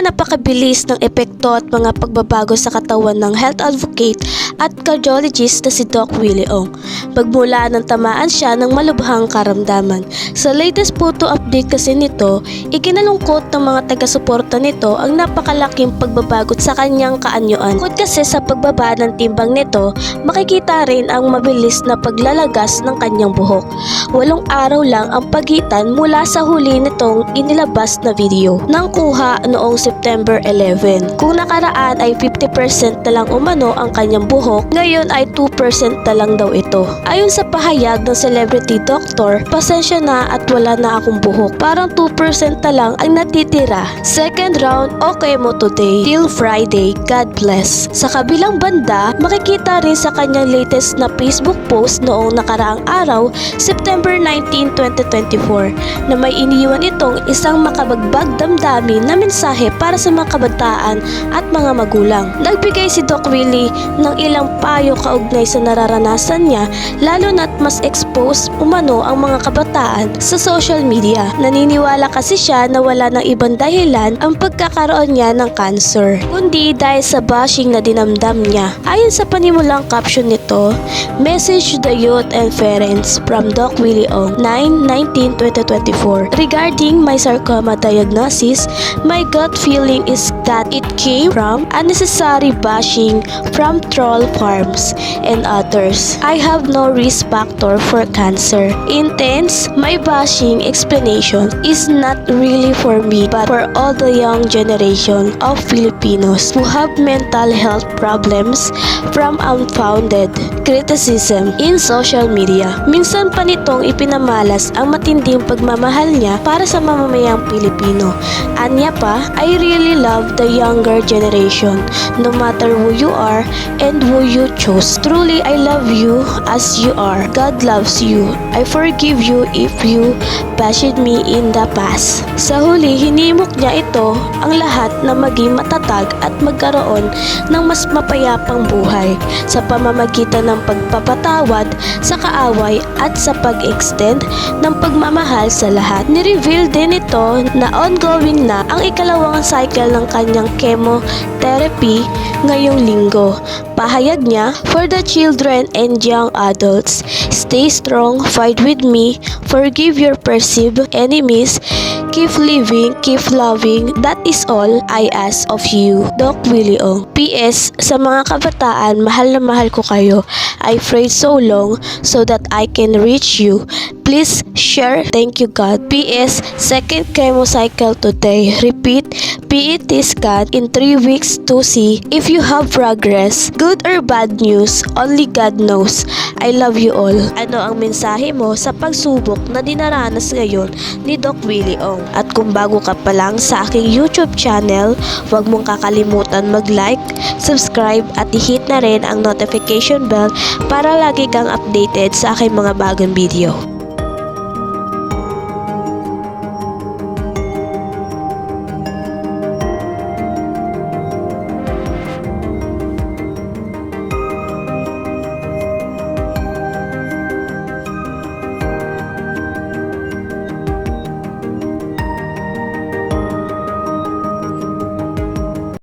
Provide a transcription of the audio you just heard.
napakabilis ng epekto at mga pagbabago sa katawan ng health advocate at cardiologist na si Doc Willie Ong. Magmula nang tamaan siya ng malubhang karamdaman. Sa latest photo update kasi nito, ikinalungkot ng mga taga-suporta nito ang napakalaking pagbabago sa kanyang kaanyuan. Bukod kasi sa pagbaba ng timbang nito, makikita rin ang mabilis na paglalagas ng kanyang buhok. 8 araw lang ang pagitan mula sa huli nitong inilabas na video nang kuha noong September 11. Kung nakaraan ay 50% na lang umano ang kanyang buhok, ngayon ay 2% na lang daw ito. Ayon sa pahayag ng celebrity doctor, pasensya na at wala na akong buhok. Parang 2% na lang ang natitira. Second round, okay mo today till Friday, God bless. Sa kabilang banda, makikita rin sa kanyang latest na Facebook post noong nakaraang araw, September 19, 2024, na may iniwan itong isang makabagbag damdamin na mensahe para sa mga kabataan at mga magulang. Nagbigay si Doc Willie ng ilang payo kaugnay sa nararanasan niya, lalo na't mas exposed umano ang mga kabataan sa social media. Naniniwala kasi siya na wala ng ibang dahilan ang pagkakaroon niya ng cancer, kundi dahil sa bashing na dinamdam niya. Ayon sa panimulang caption nito, "Message to the youth and parents from Doc Willie Ong, 9/19/2024. Regarding my sarcoma diagnosis, my gut feeling is that it came from unnecessary bashing from troll farms and others. I have no risk factor for cancer. Intense, my bashing explanation is not really for me but for all the young generation of Filipinos who have mental health problems from unfounded criticism in social media." Minsan pa nitong ipinamalas ang matinding pagmamahal niya para sa mamamayang Pilipino. Anya pa, "I really love the younger generation, no matter who you are and who you choose. Truly, I love you as you are. God loves you. I forgive you if you bashed me in the past." Sa huli, hinimok niya ito ang lahat na maging matatag at magkaroon ng mas mapayapang buhay sa pamamagitan ng pagpapatawad sa kaaway at sa pag-extend ng pagmamahal sa lahat. Ni-reveal din ito na ongoing na ang ikalawang cycle ng kanyang chemotherapy ngayong linggo. Pahayag niya, "For the children and young adults, stay strong, fight with me, forgive your perceived enemies, keep living, keep loving, that is all I ask of you, Doc Willie Ong. PS, sa mga kabataan, mahal na mahal ko kayo. I prayed so long so that I can reach you. Please share. Thank you, God. PS, second chemo cycle today. Repeat, PET scan in 3 weeks to see if you have progress. Good or bad news, only God knows. I love you all." Ano ang mensahe mo sa pagsubok na dinaranas ngayon ni Doc Willie Ong? At kung bago ka pa lang sa aking YouTube channel, huwag mong kakalimutan mag-like, subscribe at i-hit na rin ang notification bell para lagi kang updated sa aking mga bagong video.